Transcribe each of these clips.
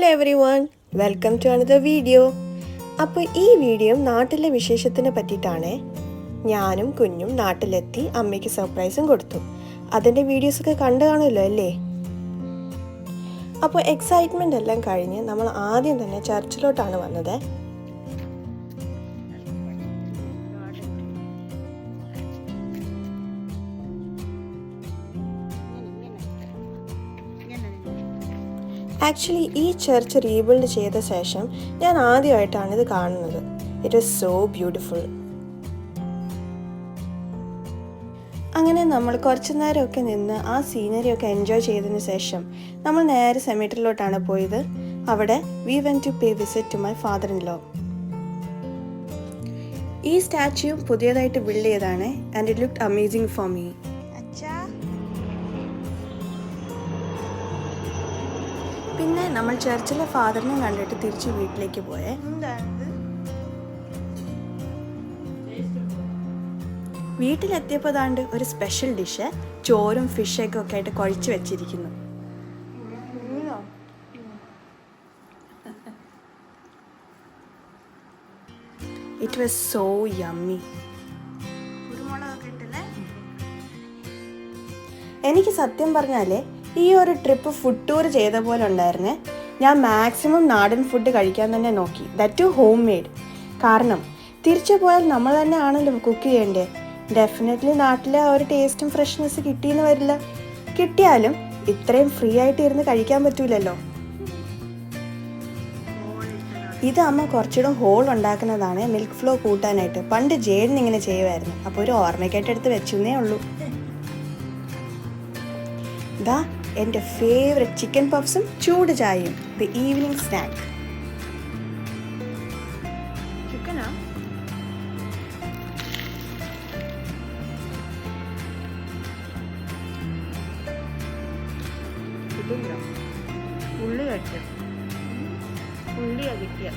Hello everyone, welcome to another video. അപ്പോൾ ഈ video നാട്ടിലെ വിശേഷത്തിനെ പറ്റിയിട്ടാണ്. ഞാനും കുഞ്ഞും നാട്ടിലെത്തി അമ്മയ്ക്ക് സർപ്രൈസും കൊടുത്തു. അതിൻ്റെ വീഡിയോസൊക്കെ കണ്ടു കാണുമല്ലോ അല്ലേ? അപ്പോൾ എക്സൈറ്റ്മെൻ്റ് എല്ലാം കഴിഞ്ഞ് നമ്മൾ ആദ്യം തന്നെ ചർച്ചിലോട്ടാണ് വന്നത്. ആക്ച്വലി ഈ ചർച്ച് റീബിൽഡ് ചെയ്ത ശേഷം ഞാൻ ആദ്യമായിട്ടാണ് ഇത് കാണുന്നത്. It was so beautiful. അങ്ങനെ നമ്മൾ കുറച്ച് നേരമൊക്കെ നിന്ന് ആ സീനറിയൊക്കെ എൻജോയ് ചെയ്തതിന് ശേഷം നമ്മൾ നേരെ സെമിറ്ററിലോട്ടാണ് പോയത്. അവിടെ we went to pay visit to my father in law. ഈ സ്റ്റാച്യു പുതിയതായിട്ട് ബിൽഡ് ചെയ്തതാണ് and it looked amazing for me. പിന്നെ നമ്മൾ ചർച്ചിലെ ഫാദറിനെ കണ്ടിട്ട് തിരിച്ച് വീട്ടിലേക്ക് പോയേ. വീട്ടിലെത്തിയപ്പോൾ ദാണ്ട് ഒരു സ്പെഷ്യൽ ഡിഷ് ചോറും ഫിഷൊക്കെ ഒക്കെ ആയിട്ട് കുഴച്ച് വെച്ചിരിക്കുന്നു. It was so yummy. എനിക്ക് സത്യം പറഞ്ഞാലേ ഈ ഒരു ട്രിപ്പ് ഫുഡ് ടൂർ ചെയ്ത പോലെ ഉണ്ടായിരുന്നേ. ഞാൻ മാക്സിമം നാടൻ ഫുഡ് കഴിക്കാൻ തന്നെ നോക്കി, ദാറ്റ് ടു ഹോം മെയ്ഡ്. കാരണം തിരിച്ചു പോയാൽ നമ്മൾ തന്നെ ആണല്ലോ കുക്ക് ചെയ്യേണ്ടേ. ഡെഫിനറ്റ്ലി നാട്ടിലെ ആ ഒരു ടേസ്റ്റും ഫ്രഷ്നെസ് കിട്ടിയെന്ന് വരില്ല. കിട്ടിയാലും ഇത്രയും ഫ്രീ ആയിട്ട് ഇരുന്ന് കഴിക്കാൻ പറ്റൂലല്ലോ. ഇത് അമ്മ കുറച്ചുകൂടെ ഹോൾ ഉണ്ടാക്കുന്നതാണ് മിൽക്ക് ഫ്ലോ കൂട്ടാനായിട്ട്. പണ്ട് ജേഡിന് ഇങ്ങനെ ചെയ്യുമായിരുന്നു. അപ്പോൾ ഒരു ഓർമ്മയ്ക്കായിട്ട് എടുത്ത് വെച്ചേ ഉള്ളൂ. ദാ എൻ്റെ ഫേവറേറ്റ് ചിക്കൻ പഫ്സും ചൂട് ചായയും, ദി ഈവനിങ് സ്നാക്ക്. ചിക്കനാ ഉള്ളിയാ കിട്ടിയ.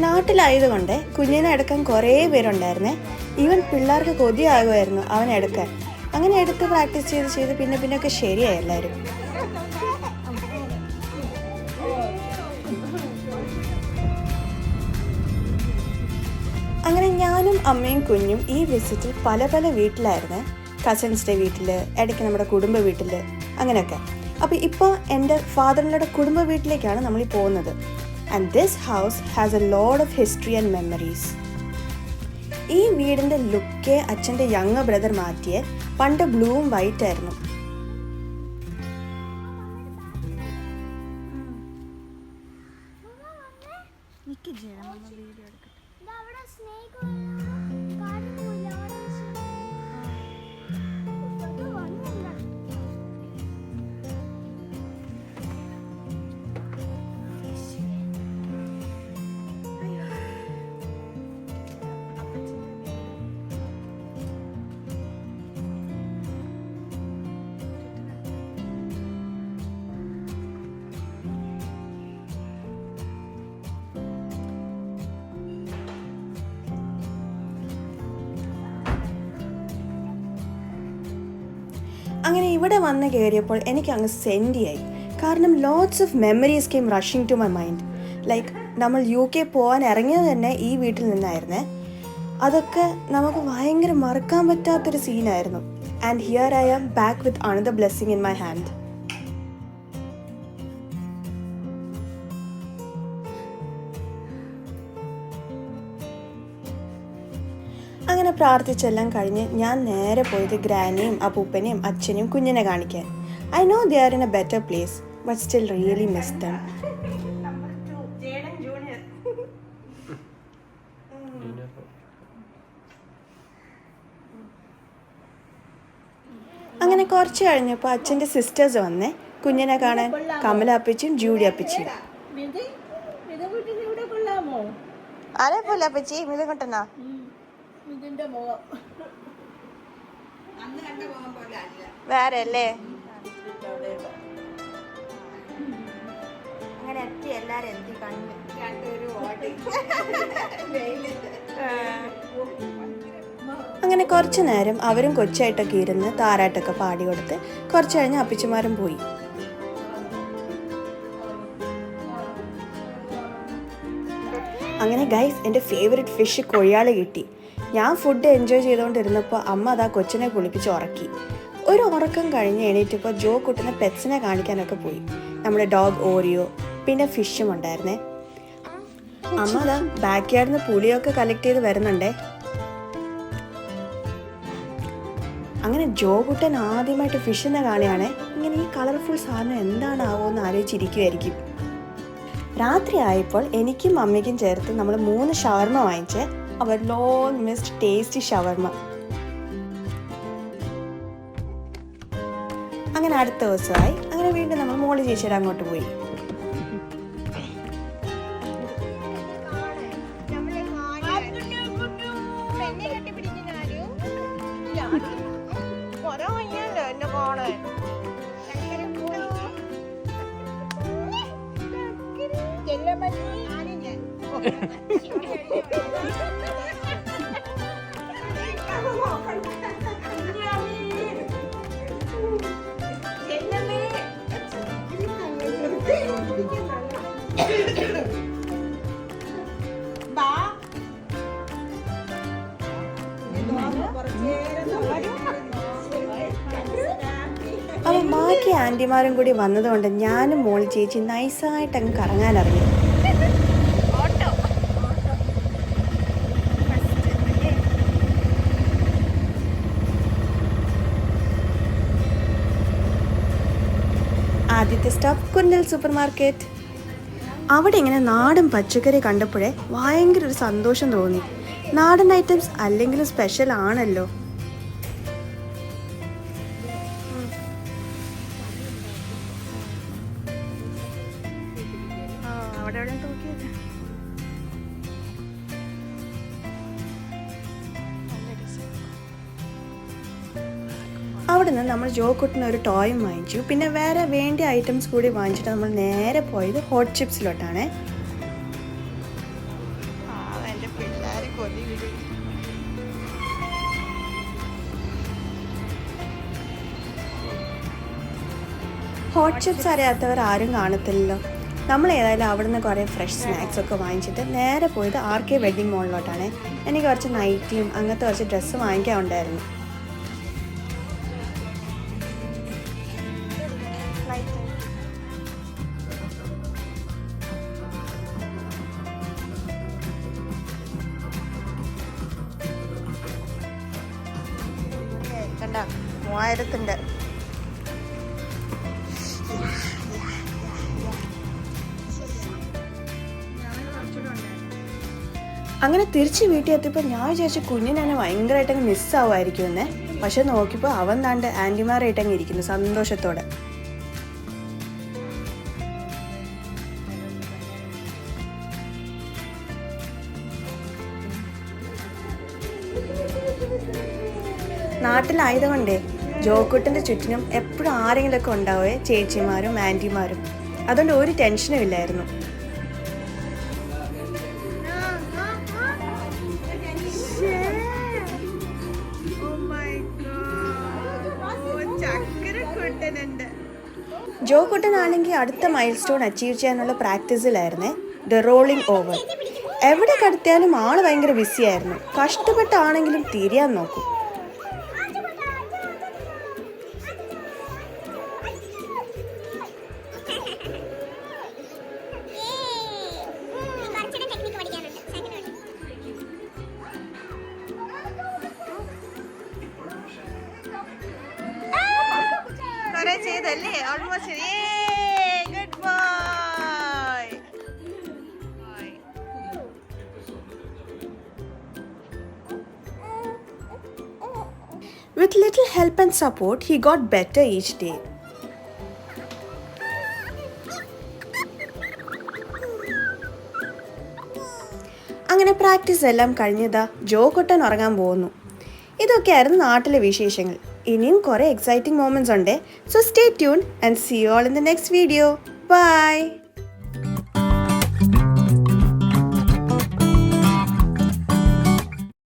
നാട്ടിലായതുകൊണ്ട് കുഞ്ഞിനെ എടുക്കാൻ കുറേ പേരുണ്ടായിരുന്നേ. ഈവൻ പിള്ളേർക്ക് കൊതിയാകുമായിരുന്നു അവനെ എടുക്കാൻ. അങ്ങനെ എടുത്ത് പ്രാക്ടീസ് ചെയ്ത് പിന്നെ ഒക്കെ ശരിയായി എല്ലാവരും. അങ്ങനെ ഞാനും അമ്മയും കുഞ്ഞും ഈ വിസിറ്റിൽ പല വീട്ടിലായിരുന്നേ. കസിൻസിൻ്റെ വീട്ടിൽ, ഇടയ്ക്ക് നമ്മുടെ കുടുംബ വീട്ടിൽ, അങ്ങനെയൊക്കെ. അപ്പോൾ ഇപ്പോൾ എൻ്റെ ഫാദറിൻ്റെ കുടുംബ വീട്ടിലേക്കാണ് നമ്മൾ പോകുന്നത്. And this house has a lot of history and memories. ഈ വീടിൻ്റെ ലുക്കേ അച്ഛൻ്റെ യങ് ബ്രദർ മാറ്റിയേ. പണ്ട് ബ്ലൂവും വൈറ്റ് ആയിരുന്നു. അങ്ങനെ ഇവിടെ വന്ന് കയറിയപ്പോൾ എനിക്ക് അങ്ങ് സെൻഡിയായി. കാരണം lots of memories came rushing to my mind. Like നമ്മൾ UK പോകാൻ ഇറങ്ങിയത് തന്നെ ഈ വീട്ടിൽ നിന്നായിരുന്നേ. അതൊക്കെ നമുക്ക് ഭയങ്കര മറക്കാൻ പറ്റാത്തൊരു സീനായിരുന്നു. And here I am back with another blessing in my hand. അങ്ങനെ പ്രാർത്ഥിച്ചെല്ലാം കഴിഞ്ഞ് ഞാൻ നേരെ പോയത് ഗ്രാനിയും അപ്പൂപ്പനെയും അച്ഛനെയും കുഞ്ഞിനെ കാണിക്കാൻ. I know they are in A better place but still really miss dum. അങ്ങനെ കുറച്ച് കഴിഞ്ഞപ്പോൾ അച്ഛൻ്റെ സിസ്റ്റേഴ്സ് വന്നേ കുഞ്ഞിനെ കാണാൻ. കമല അപ്പച്ചിയും ജൂഡി അപ്പച്ചിയും. ആരെ പോലെ അപ്പച്ചി? മിതുകൊട്ടനാ? വേറെ അല്ലേ? അങ്ങനെ എത്തി, എല്ലാരും എത്തി കണ്ടു. അങ്ങനെ കുറച്ചു നേരം അവരും കൊച്ചായിട്ടൊക്കെ ഇരുന്ന് താരാട്ടൊക്കെ പാടി കൊടുത്ത് കുറച്ച് കഴിഞ്ഞ് അപ്പിച്ചുമാരും പോയി. അങ്ങനെ ഗൈസ്, എൻ്റെ ഫേവറേറ്റ് ഫിഷ് കൊഴിയാള് കിട്ടി. ഞാൻ ഫുഡ് എൻജോയ് ചെയ്തുകൊണ്ടിരുന്നപ്പോൾ അമ്മ അതാ കൊച്ചിനെ കുളിപ്പിച്ച് ഉറക്കി. ഒരു ഉറക്കം കഴിഞ്ഞ് എണീറ്റപ്പോൾ ജോ കുട്ടിനെ പെറ്റ്സിനെ കാണിക്കാനൊക്കെ പോയി. നമ്മുടെ ഡോഗ് ഓറിയോ, പിന്നെ ഫിഷും ഉണ്ടായിരുന്നേ. അമ്മ അതാ ബാക്ക് യാർഡിൽ നിന്ന് പുളിയൊക്കെ കളക്ട് ചെയ്ത് വരുന്നുണ്ടേ. അങ്ങനെ ജോ കുട്ടൻ ആദ്യമായിട്ട് ഫിഷിനെ കാണുകയാണേ. ഇങ്ങനെ ഈ കളർഫുൾ സാധനം എന്താണാവോ എന്ന് ആലോചിച്ചിരിക്കുമായിരിക്കും. രാത്രി ആയപ്പോൾ എനിക്കും അമ്മയ്ക്കും ചേർത്ത് നമ്മൾ 3 ഷവർമ വാങ്ങിച്ച്. അവർ ലോങ് മിസ്ഡ് ടേസ്റ്റി ഷവർമ. അങ്ങനെ അടുത്ത ദിവസമായി. അങ്ങനെ വീണ്ടും നമ്മൾ മോളി ചേച്ചിയുടെ അങ്ങോട്ട് പോയി. അപ്പം ബാക്കി ആൻറ്റിമാരും കൂടി വന്നതുകൊണ്ട് ഞാനും മോളി ചേച്ചി നൈസായിട്ട് അങ്ങ് കറങ്ങാനിറങ്ങി. ആദ്യത്തെ സ്റ്റോപ്പ് കുന്നൽ സൂപ്പർ മാർക്കറ്റ്. അവിടെ ഇങ്ങനെ നാടൻ പച്ചക്കറി കണ്ടപ്പോഴേ ഭയങ്കര ഒരു സന്തോഷം തോന്നി. നാടൻ ഐറ്റംസ് അല്ലെങ്കിലും സ്പെഷ്യൽ ആണല്ലോ. അവിടെ നിന്ന് നമ്മൾ ജോ കുട്ടിന് ഒരു ടോയും വാങ്ങിച്ചു. പിന്നെ വേറെ വേണ്ട ഐറ്റംസ് കൂടി വാങ്ങിച്ചിട്ട് നമ്മൾ നേരെ പോയത് ഹോട്ട് ചിപ്സിലോട്ടാണ്. ഹോട്ട് ചിപ്സ് അറിയാത്തവർ ആരും കാണത്തില്ലല്ലോ. നമ്മൾ ഏതായാലും അവിടെ നിന്ന് കുറേ ഫ്രഷ് സ്നാക്സ് ഒക്കെ വാങ്ങിച്ചിട്ട് നേരെ പോയത് RK വെഡ്ഡിങ് മോളിലോട്ടാണ്. എനിക്ക് കുറച്ച് നൈറ്റിയും അങ്ങനത്തെ കുറച്ച് ഡ്രസ്സ് വാങ്ങിക്കാൻ ഉണ്ടായിരുന്നു. കണ്ട 3000-ന്റെ അങ്ങനെ തിരിച്ച് വീട്ടിൽ എത്തിയപ്പോൾ ഞാൻ വിചാരിച്ചു കുഞ്ഞിനെ ഭയങ്കരമായിട്ടങ്ങ് മിസ്സാവുമായിരിക്കും എന്നേ. പക്ഷെ നോക്കിയപ്പോൾ അവൻ താണ്ട് ആൻറ്റിമാരായിട്ടങ്ങ് ഇരിക്കുന്നു സന്തോഷത്തോടെ. നാട്ടിലായതുകൊണ്ടേ ജോക്കുട്ടിൻ്റെ ചുറ്റിനും എപ്പോഴും ആരെങ്കിലുമൊക്കെ ഉണ്ടാവേ, ചേച്ചിമാരും ആൻറ്റിമാരും. അതുകൊണ്ട് ഒരു ടെൻഷനും ഇല്ലായിരുന്നു. ജോ കുട്ടനാണെങ്കിൽ അടുത്ത മൈൽ സ്റ്റോൺ അച്ചീവ് ചെയ്യാനുള്ള പ്രാക്ടീസിലായിരുന്നേ. The rolling over. എവിടെ കടത്തിയാലും ആള് ഭയങ്കര ബിസിയായിരുന്നു. കഷ്ടപ്പെട്ടാണെങ്കിലും തിരിയാൻ നോക്കും. ചെയ്തല്ലേ almost. Good boy. With little help and support, he got better each day. അങ്ങനെ പ്രാക്ടീസ് എല്ലാം കഴിഞ്ഞതാ ജോക്കുട്ടൻ ഉറങ്ങാൻ പോകുന്നു. ഇതൊക്കെയായിരുന്നു നാട്ടിലെ വിശേഷങ്ങൾ. ഇനിയും കുറേ എക്സൈറ്റിംഗ് മൊമെൻറ്റ്സ് ഉണ്ട്. So stay tune and see you all in the next video. By.